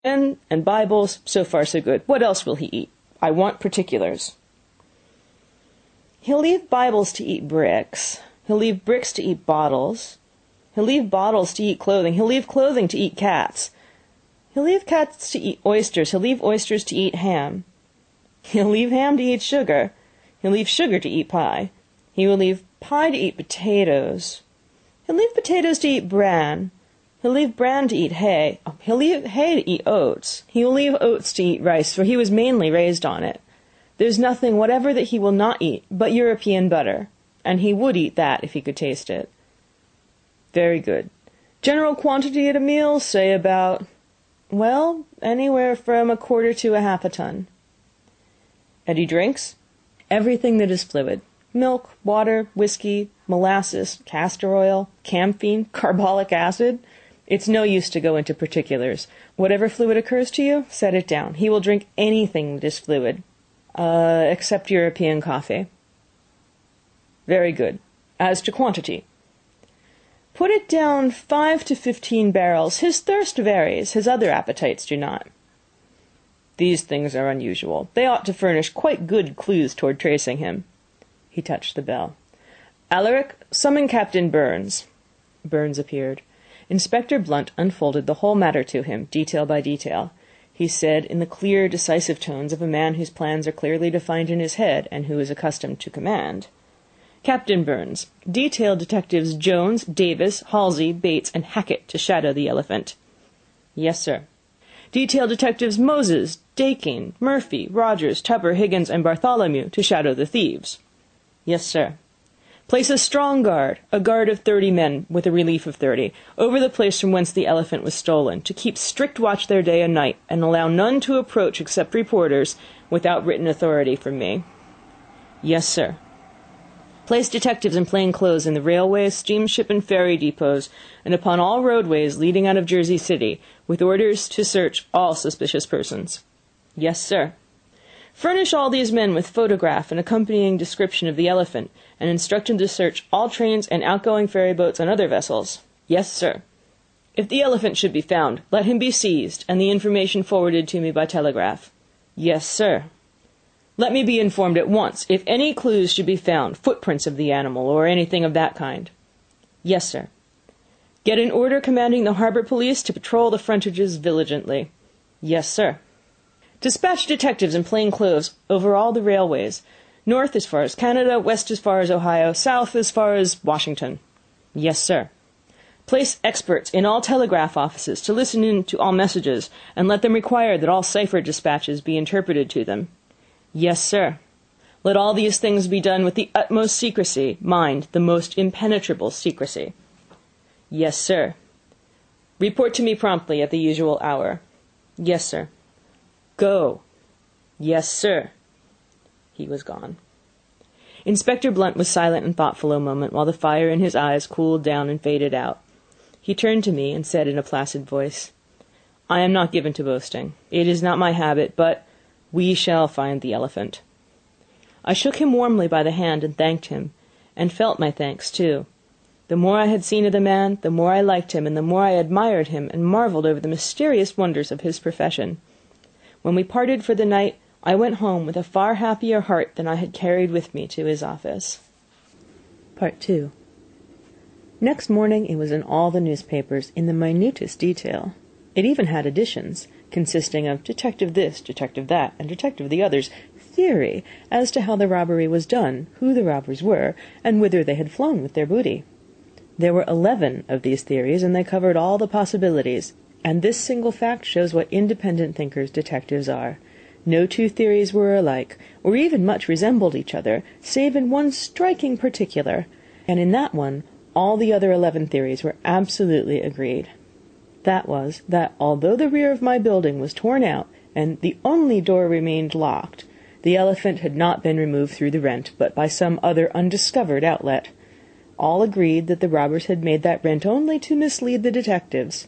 and Bibles. So far, so good. What else will he eat? I want particulars. He'll leave Bibles to eat bricks. He'll leave bricks to eat bottles. He'll leave bottles to eat clothing. He'll leave clothing to eat cats. He'll leave cats to eat oysters. He'll leave oysters to eat ham. He'll leave ham to eat sugar. He'll leave sugar to eat pie. He will leave pie to eat potatoes. He'll leave potatoes to eat bran. He'll leave bran to eat hay. He'll leave hay to eat oats. He will leave oats to eat rice, for he was mainly raised on it. There's nothing whatever that he will not eat but European butter, and he would eat that if he could taste it. Very good. General quantity at a meal, say about, well, anywhere from 1/4 to 1/2 ton. And he drinks? Everything that is fluid. Milk, water, whiskey, molasses, castor oil, camphene, carbolic acid. It's no use to go into particulars. Whatever fluid occurs to you, set it down. He will drink anything that is fluid, except European coffee. Very good. As to quantity, put it down 5 to 15 barrels. His thirst varies. His other appetites do not. These things are unusual. They ought to furnish quite good clues toward tracing him. He touched the bell. Alaric, summon Captain Burns. Burns appeared. Inspector Blunt unfolded the whole matter to him, detail by detail. He said, in the clear, decisive tones of a man whose plans are clearly defined in his head, and who is accustomed to command. Captain Burns, detail detectives Jones, Davis, Halsey, Bates, and Hackett to shadow the elephant. Yes, sir. Detail detectives Moses, Dakin, Murphy, Rogers, Tupper, Higgins, and Bartholomew to shadow the thieves. Yes, sir. Place a strong guard, a guard of 30 men, with a relief of 30, over the place from whence the elephant was stolen, to keep strict watch there day and night, and allow none to approach except reporters, without written authority from me. Yes, sir. Place detectives in plain clothes in the railways, steamship, and ferry depots, and upon all roadways leading out of Jersey City, with orders to search all suspicious persons. Yes, sir. Furnish all these men with photograph and accompanying description of the elephant, and instruct them to search all trains and outgoing ferry boats and other vessels. Yes, sir. If the elephant should be found, let him be seized, and the information forwarded to me by telegraph. Yes, sir. Let me be informed at once if any clues should be found, footprints of the animal, or anything of that kind. Yes, sir. Get an order commanding the harbor police to patrol the frontages vigilantly. Yes, sir. Dispatch detectives in plain clothes over all the railways, north as far as Canada, west as far as Ohio, south as far as Washington. Yes, sir. Place experts in all telegraph offices to listen in to all messages, and let them require that all cipher dispatches be interpreted to them. Yes, sir. Let all these things be done with the utmost secrecy, mind, the most impenetrable secrecy. Yes, sir. Report to me promptly at the usual hour. Yes, sir. Go. Yes, sir. He was gone. Inspector Blunt was silent and thoughtful a moment, while the fire in his eyes cooled down and faded out. He turned to me and said in a placid voice, I am not given to boasting. It is not my habit, but we shall find the elephant. I shook him warmly by the hand and thanked him, and felt my thanks, too. The more I had seen of the man, the more I liked him, and the more I admired him and marveled over the mysterious wonders of his profession. When we parted for the night, I went home with a far happier heart than I had carried with me to his office. Part 2. Next morning it was in all the newspapers, in the minutest detail. It even had additions, consisting of Detective this, Detective that, and Detective the other's theory as to how the robbery was done, who the robbers were, and whither they had flown with their booty. There were 11 of these theories, and they covered all the possibilities, and this single fact shows what independent thinkers detectives are. No two theories were alike, or even much resembled each other, save in one striking particular, and in that one all the other 11 theories were absolutely agreed. That was, that although the rear of my building was torn out, and the only door remained locked, the elephant had not been removed through the rent, but by some other undiscovered outlet. All agreed that the robbers had made that rent only to mislead the detectives.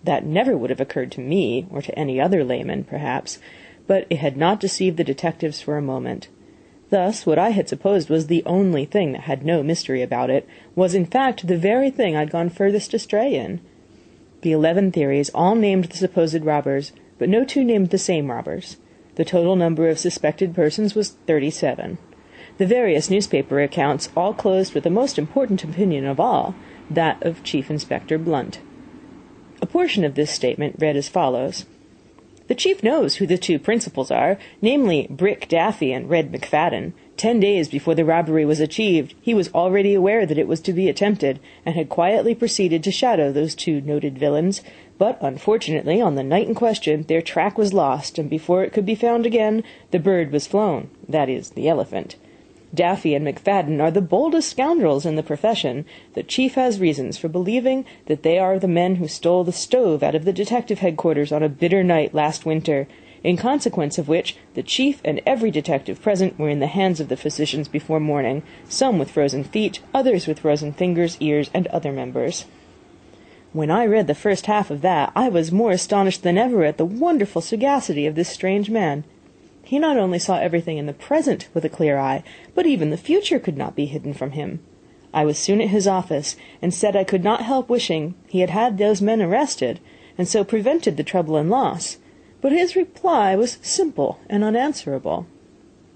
That never would have occurred to me, or to any other layman, perhaps, but it had not deceived the detectives for a moment. Thus, what I had supposed was the only thing that had no mystery about it, was in fact the very thing I'd gone furthest astray in. The 11 theories all named the supposed robbers, but no two named the same robbers. The total number of suspected persons was 37. The various newspaper accounts all closed with the most important opinion of all, that of Chief Inspector Blunt. A portion of this statement read as follows: "The chief knows who the two principals are, namely Brick Daffy and Red McFadden. 10 days before the robbery was achieved, he was already aware that it was to be attempted, and had quietly proceeded to shadow those two noted villains. But, unfortunately, on the night in question, their track was lost, and before it could be found again, the bird was flown, that is, the elephant. Daffy and McFadden are the boldest scoundrels in the profession. The chief has reasons for believing that they are the men who stole the stove out of the detective headquarters on a bitter night last winter, in consequence of which the chief and every detective present were in the hands of the physicians before morning, some with frozen feet, others with frozen fingers, ears, and other members." When I read the first half of that, I was more astonished than ever at the wonderful sagacity of this strange man. He not only saw everything in the present with a clear eye, but even the future could not be hidden from him. I was soon at his office, and said I could not help wishing he had had those men arrested, and so prevented the trouble and loss. But his reply was simple and unanswerable.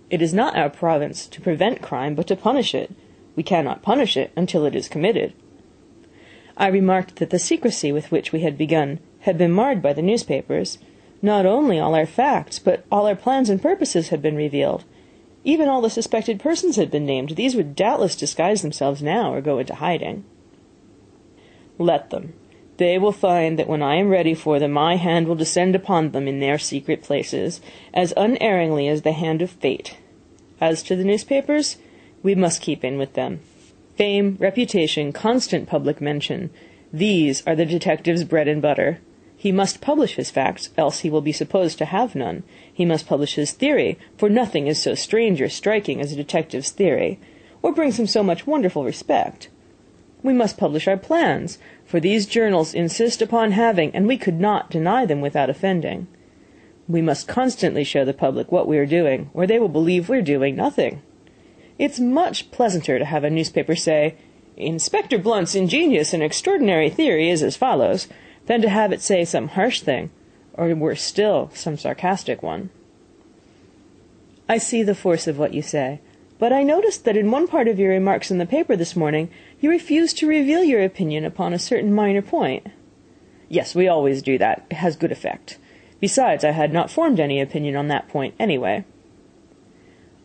"It is not our province to prevent crime, but to punish it. We cannot punish it until it is committed." I remarked that the secrecy with which we had begun had been marred by the newspapers. Not only all our facts, but all our plans and purposes had been revealed. Even all the suspected persons had been named. These would doubtless disguise themselves now or go into hiding. "Let them. They will find that when I am ready for them, my hand will descend upon them in their secret places, as unerringly as the hand of fate. As to the newspapers, we must keep in with them. Fame, reputation, constant public mention, these are the detective's bread and butter. He must publish his facts, else he will be supposed to have none. He must publish his theory, for nothing is so strange or striking as a detective's theory, or brings him so much wonderful respect. We must publish our plans, for these journals insist upon having, and we could not deny them without offending. We must constantly show the public what we are doing, or they will believe we're doing nothing. It's much pleasanter to have a newspaper say, 'Inspector Blunt's ingenious and extraordinary theory is as follows,' than to have it say some harsh thing, or worse still, some sarcastic one." "I see the force of what you say, but I noticed that in one part of your remarks in the paper this morning you refused to reveal your opinion upon a certain minor point." "Yes, we always do that. It has good effect. Besides, I had not formed any opinion on that point anyway."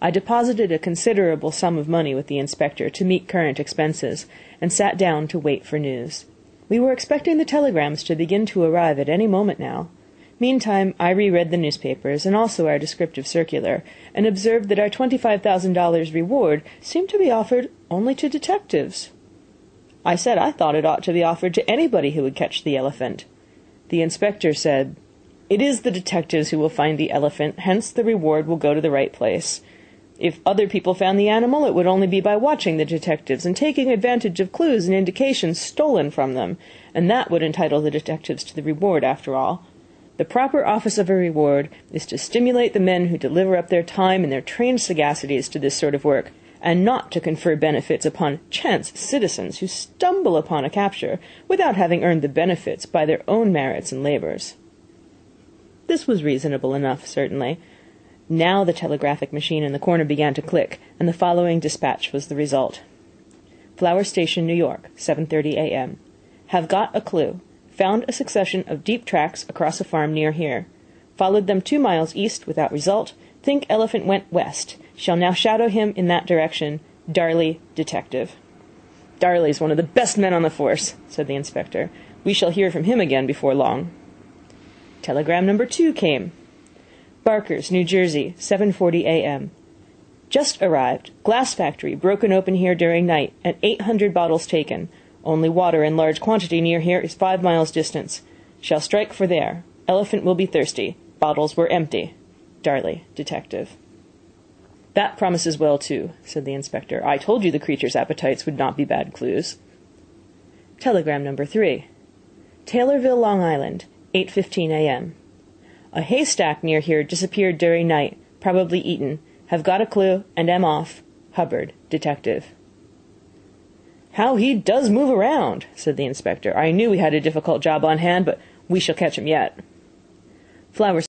I deposited a considerable sum of money with the inspector to meet current expenses, and sat down to wait for news. We were expecting the telegrams to begin to arrive at any moment now. Meantime, I reread the newspapers, and also our descriptive circular, and observed that our $25,000 reward seemed to be offered only to detectives. I said I thought it ought to be offered to anybody who would catch the elephant. The inspector said, "It is the detectives who will find the elephant, hence the reward will go to the right place. If other people found the animal, it would only be by watching the detectives and taking advantage of clues and indications stolen from them, and that would entitle the detectives to the reward after all. The proper office of a reward is to stimulate the men who deliver up their time and their trained sagacities to this sort of work, and not to confer benefits upon chance citizens who stumble upon a capture without having earned the benefits by their own merits and labors." This was reasonable enough, certainly. Now the telegraphic machine in the corner began to click, and the following dispatch was the result. "Flower Station, New York, 7:30 a.m. Have got a clue. Found a succession of deep tracks across a farm near here. Followed them 2 miles east without result. Think elephant went west. Shall now shadow him in that direction. Darley, detective." "Darley's one of the best men on the force," said the inspector. "We shall hear from him again before long." Telegram number 2 came. "Barker's, New Jersey, 7:40 a.m. Just arrived. Glass factory broken open here during night, and 800 bottles taken. Only water in large quantity near here is 5 miles distance. Shall strike for there. Elephant will be thirsty. Bottles were empty. Darley, detective." "That promises well, too," said the inspector. "I told you the creature's appetites would not be bad clues." Telegram number 3. "Taylorville, Long Island, 8:15 a.m. A haystack near here disappeared during night, probably eaten. Have got a clue, and am off. Hubbard, detective." "How he does move around," said the inspector. "I knew we had a difficult job on hand, but we shall catch him yet." Flowers